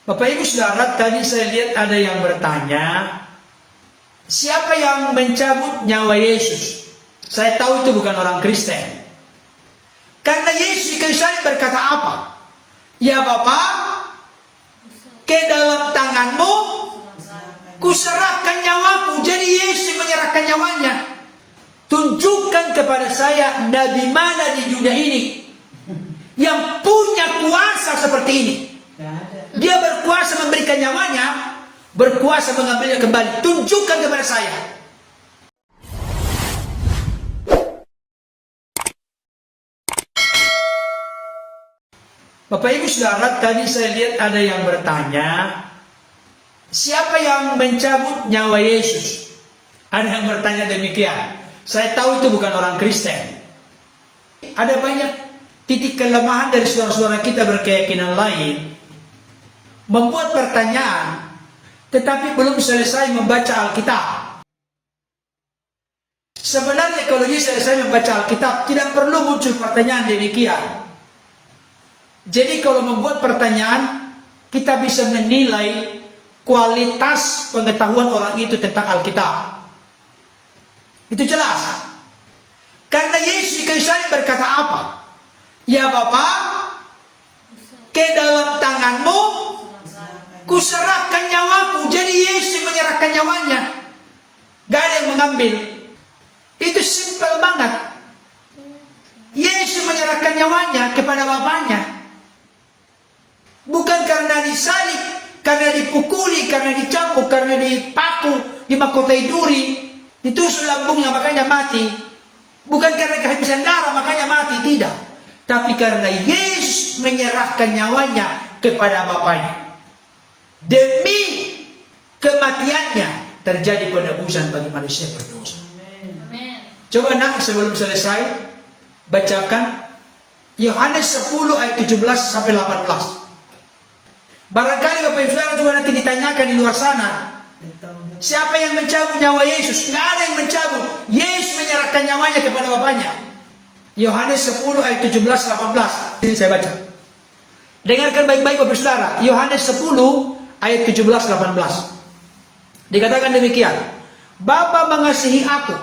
Bapak Ibu Saudara, tadi saya lihat ada yang bertanya, siapa yang mencabut nyawa Yesus? Saya tahu itu bukan orang Kristen. Karena Yesus di kayu salib berkata apa? Ya Bapa, ke dalam tanganmu kuserahkan nyawaku. Jadi Yesus menyerahkan nyawanya. Tunjukkan kepada saya nabi mana di dunia ini yang punya kuasa seperti ini. Dia berkuasa memberikan nyawanya, berkuasa mengambilnya kembali. Tunjukkan kepada saya. Bapak Ibu Saudara, tadi saya lihat ada yang bertanya, siapa yang mencabut nyawa Yesus? Ada yang bertanya demikian. Saya tahu itu bukan orang Kristen. Ada banyak titik kelemahan dari saudara-saudara kita berkeyakinan lain, membuat pertanyaan, tetapi belum selesai membaca Alkitab. Sebenarnya kalau dia selesai membaca Alkitab, tidak perlu muncul pertanyaan demikian. Jadi kalau membuat pertanyaan, kita bisa menilai kualitas pengetahuan orang itu tentang Alkitab. Itu jelas. Karena Yesus di kayu salib berkata apa? Ya Bapa, ke dalam tanganmu kuserahkan nyawaku. Jadi Yesus menyerahkan nyawanya. Gak ada yang mengambil. Itu simpel banget. Yesus menyerahkan nyawanya kepada Bapaknya. Bukan karena disalib, karena dipukuli, karena dicambuk, karena dipaku, dimakotai duri, ditusuk lambungnya makanya mati. Bukan karena kehabisan darah makanya mati, tidak. Tapi karena Yesus menyerahkan nyawanya kepada Bapaknya. Demi kematiannya terjadi penebusan bagi manusia berdosa. Coba nak sebelum selesai bacakan Yohanes 10 ayat 17 sampai 18. Barangkali Bapak Ibu Saudara juga nanti ditanyakan di luar sana, siapa yang mencabut nyawa Yesus? Tidak ada yang mencabut. Yesus menyerahkan nyawanya kepada Bapaknya. Yohanes 10 ayat 17-18. Ini saya baca. Dengarkan baik-baik Bapak Ibu Saudara. Yohanes 10 ayat 17-18. Dikatakan demikian. Bapa mengasihi aku,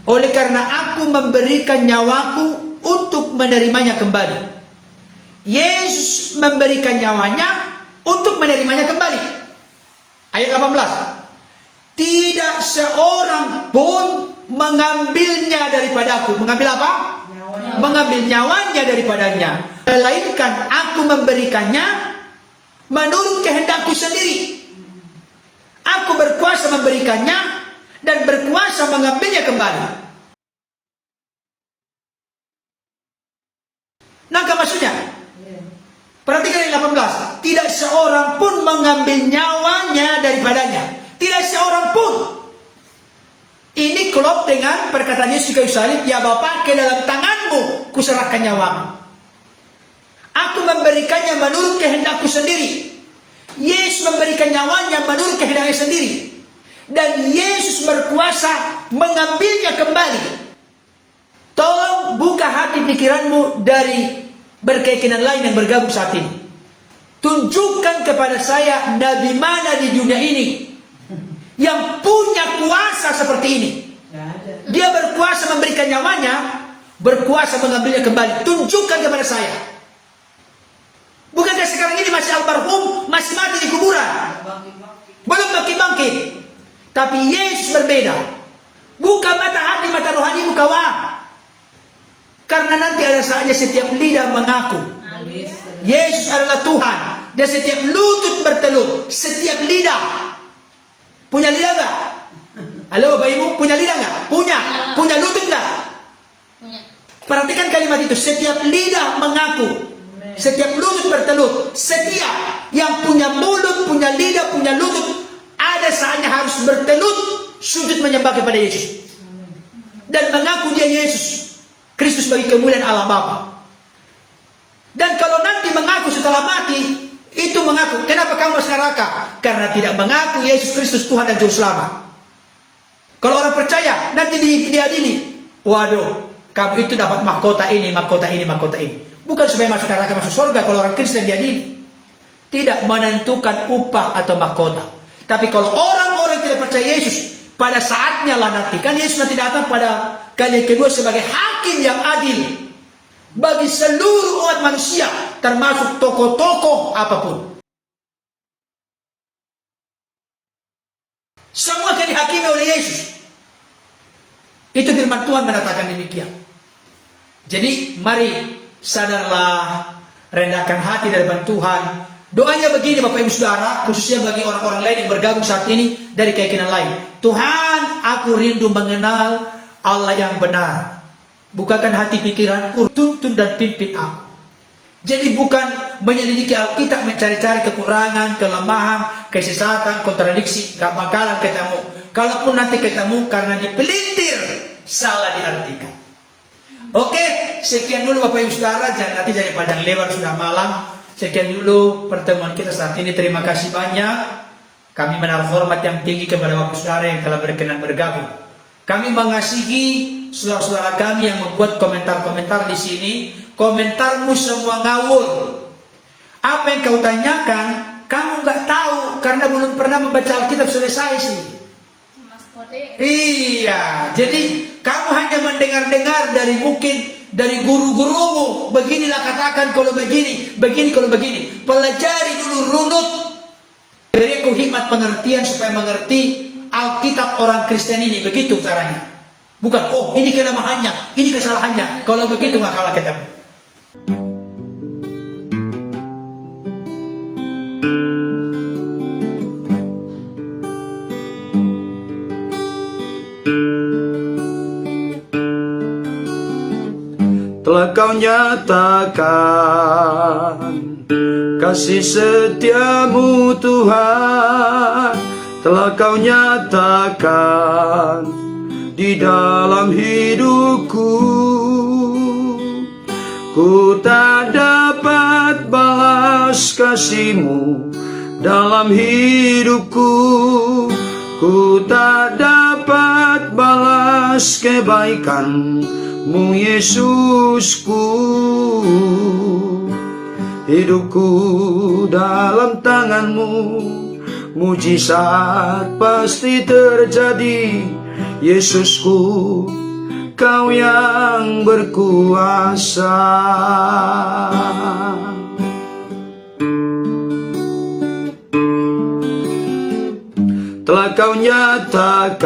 oleh karena aku memberikan nyawaku untuk menerimanya kembali. Yesus memberikan nyawanya untuk menerimanya kembali. Ayat 18. Tidak seorang pun mengambilnya daripadaku. Mengambil apa? Nyawanya. Mengambil nyawanya daripadanya. Melainkan aku memberikannya menurut kehendakku sendiri. Aku berkuasa memberikannya dan berkuasa mengambilnya kembali. Nah, maksudnya? Perhatikan ayat 18. Tidak seorang pun mengambil nyawanya daripadanya. Tidak seorang pun. Ini klop dengan perkataan Yesus di kayu salib. Ya Bapa, ke dalam tanganmu kuserahkan nyawamu. Aku memberikannya menurut kehendakku sendiri. Yesus memberikan nyawanya menurut kehendaknya sendiri. Dan Yesus berkuasa mengambilnya kembali. Tolong buka hati pikiranmu dari berkeyakinan lain yang bergabung saat ini. Tunjukkan kepada saya nabi mana di dunia ini yang punya kuasa seperti ini. Dia berkuasa memberikan nyawanya, berkuasa mengambilnya kembali. Tunjukkan kepada saya. Bukankah sekarang ini masih almarhum, masih mati di kuburan, belum bangkit-bangkit. Tapi Yesus berbeda. Buka mata hati, mata rohani, buka karena nanti ada saatnya setiap lidah mengaku Yesus adalah Tuhan. Dan setiap lutut bertelur. Setiap lidah. Punya lidah gak? Halo Bapak Ibu, punya lidah gak? Punya. Punya lutut gak? Perhatikan kalimat itu. Setiap lidah mengaku. Setiap lutut bertelur. Setiap yang punya mulut, punya lidah, punya lutut, ada saatnya harus bertelut sujud menyembah kepada Yesus. Dan mengaku dia Yesus Kristus bagi kemuliaan Allah Bapa. Dan kalau nanti mengaku setelah mati, itu mengaku. Kenapa kamu masuk neraka? Karena tidak mengaku Yesus Kristus Tuhan dan Juru Selamat. Kalau orang percaya, nanti diadili. Waduh, kamu itu dapat mahkota ini, mahkota ini, mahkota ini. Bukan supaya masuk neraka, masuk surga. Kalau orang Kristen diadili. tidak menentukan upah atau mahkota. Tapi kalau orang-orang tidak percaya Yesus, pada saatnya lah nanti, kan Yesus nanti datang pada kali yang kedua sebagai hakim yang adil bagi seluruh umat manusia, termasuk tokoh-tokoh apapun. Semua akan dihakimi oleh Yesus. Itu firman Tuhan mengatakan demikian. Jadi mari sadarlah, rendahkan hati di hadapan Tuhan. Doanya begini Bapak Ibu Saudara, khususnya bagi orang-orang lain yang bergabung saat ini dari keyakinan lain. Tuhan, aku rindu mengenal Allah yang benar. Bukakan hati pikiranku, tuntun dan pimpin aku. Jadi bukan menyelidiki Alkitab, mencari-cari kekurangan, kelemahan, kesesatan, kontradiksi, gak bakalan ketemu. Kalaupun nanti ketemu karena dipelintir, salah diartikan. Oke, sekian dulu Bapak Ibu Saudara, nanti jadi panjang lebar sudah malam. Sekian dulu pertemuan kita saat ini. Terima kasih banyak. Kami menaruh hormat yang tinggi kepada Bapak Saudara yang telah berkenan bergabung. Kami mengasihi saudara-saudara kami yang membuat komentar-komentar di sini. Komentarmu semua ngawur. Apa yang kau tanyakan, kamu nggak tahu karena belum pernah membaca Alkitab selesai sih. Iya, jadi kamu hanya mendengar-dengar dari mungkin dari guru-gurumu. Beginilah katakan kalau begini, begini kalau begini. Pelajari dulu, runut. Beri aku hikmat pengertian supaya mengerti Alkitab orang Kristen ini. Begitu caranya. Bukan, oh ini kelemahannya, ini kesalahannya. Kalau begitu nggak kalah ketemu. Telah kau nyatakan kasih setiamu Tuhan, telah kau nyatakan di dalam hidupku. Ku tak dapat balas kasih-Mu dalam hidupku. Ku tak dapat balas kebaikan-Mu Yesusku. Hidupku dalam tangan-Mu, mujizat pasti terjadi. Yesusku, Kau yang berkuasa. Telah Kau nyatakan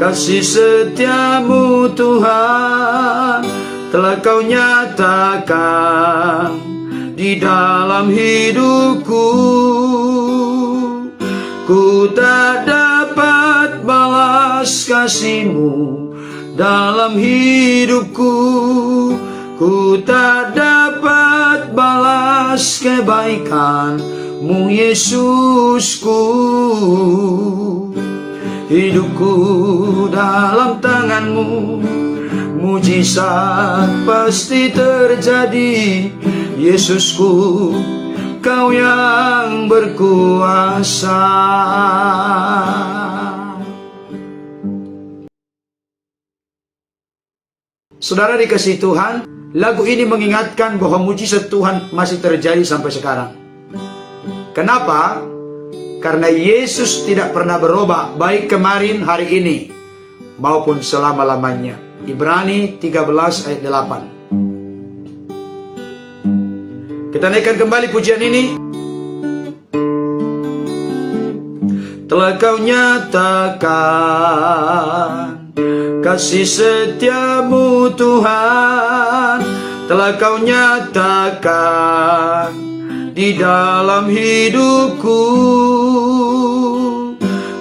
kasih setiamu Tuhan, telah Kau nyatakan di dalam hidupku. Ku tak dapat balas kasih-Mu dalam hidupku. Ku tak dapat balas kebaikan-Mu Yesusku. Hidupku dalam tangan-Mu, mujizat pasti terjadi. Yesusku, Kau yang berkuasa. Saudara dikasihi Tuhan, lagu ini mengingatkan bahwa mujizat Tuhan masih terjadi sampai sekarang. Kenapa? Karena Yesus tidak pernah berubah, baik kemarin, hari ini, maupun selama-lamanya. Ibrani 13 ayat 8. Kita naikkan kembali pujian ini. Telah Kau nyatakan kasih setiamu Tuhan, telah Kau nyatakan di dalam hidupku.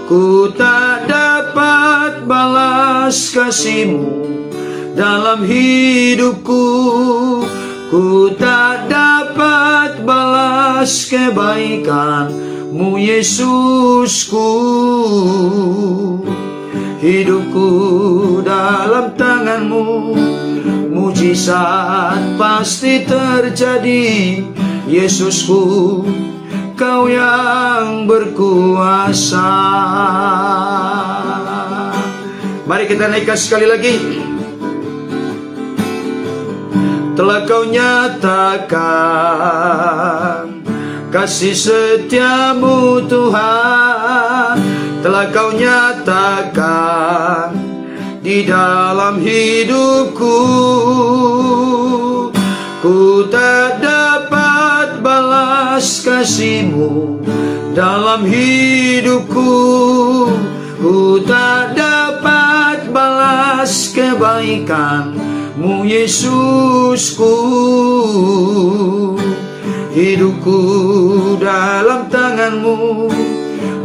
Ku tak dapat balas kasih-Mu dalam hidupku. Ku tak dapat balas kebaikan-Mu Yesusku. Hidupku dalam tangan-Mu, mujizat pasti terjadi. Yesusku, Kau yang berkuasa. Mari kita naikkan sekali lagi. telah kau nyatakan. Kasih setiamu Tuhan telah kau nyatakan di dalam hidupku. Ku tak dapat balas kasih-Mu dalam hidupku. Ku tak dapat balas kebaikan-Mu Yesusku. Hidupku dalam tangan-Mu,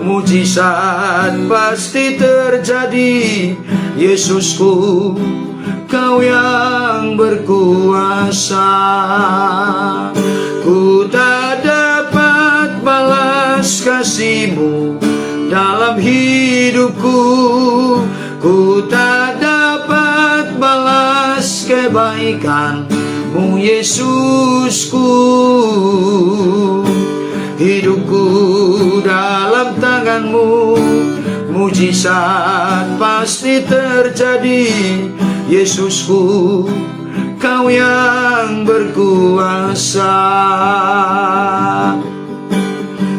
mujizat pasti terjadi. Yesusku, Kau yang berkuasa. Ku tak dapat balas kasih-Mu dalam hidupku. Ku tak dapat balas kebaikan-Mu Yesusku. Hidupku dalam tangan-Mu, mujizat pasti terjadi. Yesusku, Kau yang berkuasa.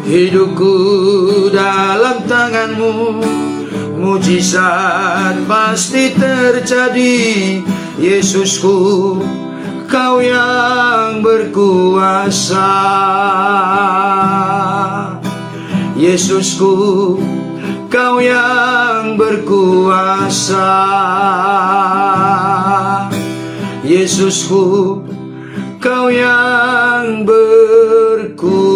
Hidupku dalam tangan-Mu, mujizat pasti terjadi. Yesusku, Kau yang berkuasa. Yesusku, Kau yang berkuasa. Yesusku, Kau yang berkuasa.